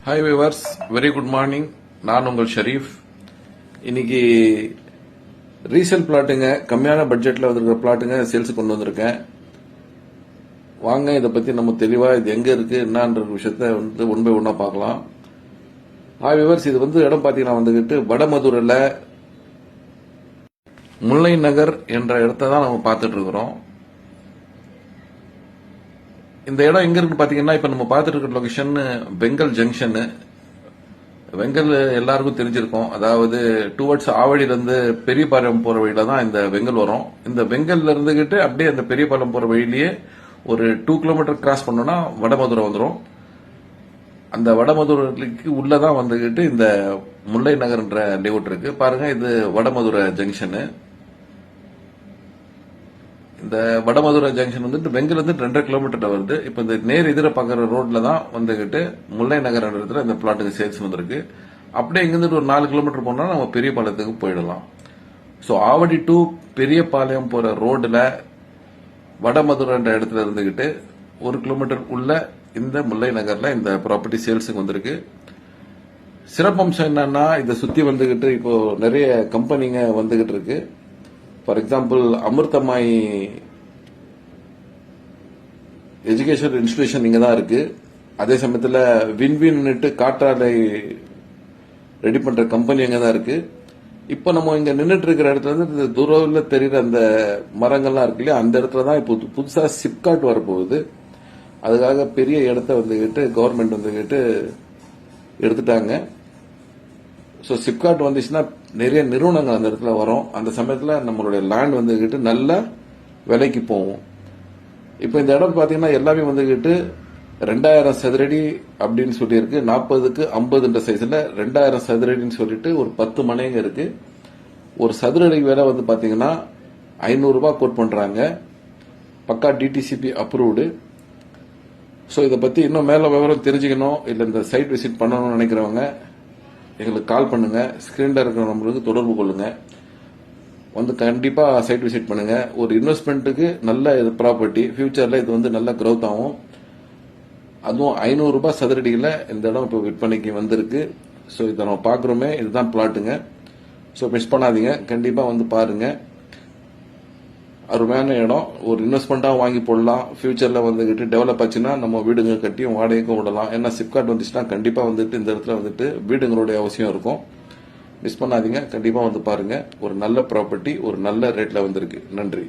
Hi viewers, very good morning. நான் உங்கள் ஷரீஃப். இன்னைக்கு ரீசேல் பிளாட்டுங்க, கம்மியான பட்ஜெட்ல வந்திருக்கிற பிளாட்டுங்க சேல்ஸ் கொண்டு வந்திருக்கேன். வாங்க இதை பத்தி நம்ம தெளிவா இது எங்க இருக்கு என்னன்ற விஷயத்த ஒன் பை ஒன்னா பார்க்கலாம். ஹாய் விவர்ஸ், இது இடம் பாத்தீங்கன்னா வந்துகிட்டு வடமதுரையில முல்லை நகர் என்ற இடத்த தான் நம்ம பார்த்துட்டு இருக்கிறோம். இந்த இடம் எங்க இருக்கு பாத்தீங்கன்னா, இப்ப நம்ம பார்த்துட்டு இருக்கிற லொகேஷன் பெங்கல் ஜங்ஷன். வெங்கல் எல்லாருக்கும் தெரிஞ்சிருக்கும். அதாவது டுவர்ட்ஸ் ஆவடியில இருந்து பெரியபாளையம் போற வழியில தான் இந்த வெங்கல் வரும். இந்த வெங்கல்ல இருந்துகிட்டு அப்படியே அந்த பெரியபாளையம் போற வழியிலேயே ஒரு 2 கிலோமீட்டர் கிராஸ் பண்ணோம்னா வடமதுரை வந்துடும். அந்த வடமதுரைக்கு உள்ளதான் வந்துகிட்டு இந்த முல்லை நகர்ன்ற லேஅவுட் இருக்கு. பாருங்க, இது வடமதுரை ஜங்ஷன். இந்த வடமதுரை ஜங்ஷன் வெங்கல் 2.5 கிலோமீட்டர் வருது. இப்ப இந்த நேர் எதிர பாக்குற ரோட்ல தான் வந்துகிட்டு முல்லை நகர் இடத்துல இந்த பிளாட்டுக்கு சேல்ஸ் வந்திருக்கு. அப்படியே இங்கிருந்து ஒரு 4 கிலோமீட்டர் போனா நம்ம பெரியபாளையத்துக்கு போயிடலாம். சோ ஆவடி டு பெரியபாளையம் போற ரோடுல வடமதுரை இடத்துல இருந்துகிட்டு 1 கிலோமீட்டர் உள்ள இந்த முல்லை நகர்ல இந்த ப்ராப்பர்ட்டி சேல்ஸுக்கு வந்திருக்கு. சிறப்பம்சம் என்னன்னா, இதை சுத்தி வந்துகிட்டு இப்போ நிறைய கம்பெனிங்க வந்துகிட்டு இருக்கு. ஃபார் எக்ஸாம்பிள், அமிர்தமாய் எஜுகேஷன் இன்ஸ்டிடியூஷன் இங்க தான் இருக்கு. அதே சமயத்தில் வின்வின் காற்றாலை ரெடி பண்ற கம்பெனி அங்க தான் இருக்கு. இப்போ நம்ம இங்க நின்றுட்டு இருக்கிற இடத்துல இந்த தூரத்தில் தெரிகிற அந்த மரங்கள்லாம் இருக்கு இல்லையா, அந்த இடத்துல தான் இப்போ புதுசா சிப்காட் வரப்போகுது. அதுக்காக பெரிய இடத்த கவர்மெண்ட் எடுத்துட்டாங்க. ஸோ சிப்காட் வந்துச்சுன்னா நிறைய நிறுவனங்கள் அந்த இடத்துல வரும். அந்த சமயத்தில் நம்மளுடைய லேண்ட் நல்ல விலைக்கு போகும். இப்போ இந்த இடம் பார்த்தீங்கன்னா எல்லாமே 2000 சதுரடி அப்படின்னு சொல்லியிருக்கு. 40க்கு 50 சைஸ்ல 2000 சதுரடின்னு சொல்லிட்டு ஒரு 10 மனைங்க இருக்கு. ஒரு சதுரடி விலை பாத்தீங்கன்னா 500 ரூபாய் கோட் பண்றாங்க. பக்கா டிடிசிபி அப்ரூவ்டு. ஸோ இதை பத்தி இன்னும் மேல விவரம் தெரிஞ்சுக்கணும், இல்லை இந்த சைட் விசிட் பண்ணணும்னு நினைக்கிறவங்க எங்களுக்கு கால் பண்ணுங்க. ஸ்கிரீன்ல இருக்கிற நம்பருக்கு தொடர்பு கொள்ளுங்க. கண்டிப்பா சைட் விசிட் பண்ணுங்க. ஒரு இன்வெஸ்ட்மெண்ட்டுக்கு நல்ல ப்ராப்பர்ட்டி. ஃபியூச்சர்ல இது நல்ல growth ஆகும். அதுவும் 500 ரூபாய் சதுரடியில் இந்த இடம் இப்போ விற்பனைக்கு வந்திருக்கு. ஸோ இதை நம்ம பார்க்குறோமே, இதுதான் பிளாட்டுங்க. ஸோ மிஸ் பண்ணாதீங்க, கண்டிப்பா பாருங்க. அருமையான இடம். ஒரு இன்வெஸ்ட்மெண்ட்டாக வாங்கி போடலாம். ஃபியூச்சர்ல டெவலப் ஆச்சுன்னா நம்ம வீடுங்க கட்டியும் வாடகைக்கும் விடலாம். ஏன்னா சிப்காட் வந்துச்சுன்னா கண்டிப்பா இந்த இடத்துல வீடுங்களுடைய அவசியம் இருக்கும். மிஸ் பண்ணாதீங்க, கண்டிப்பா பாருங்க. ஒரு நல்ல ப்ராப்பர்ட்டி ஒரு நல்ல ரேட்ல வந்திருக்கு. நன்றி.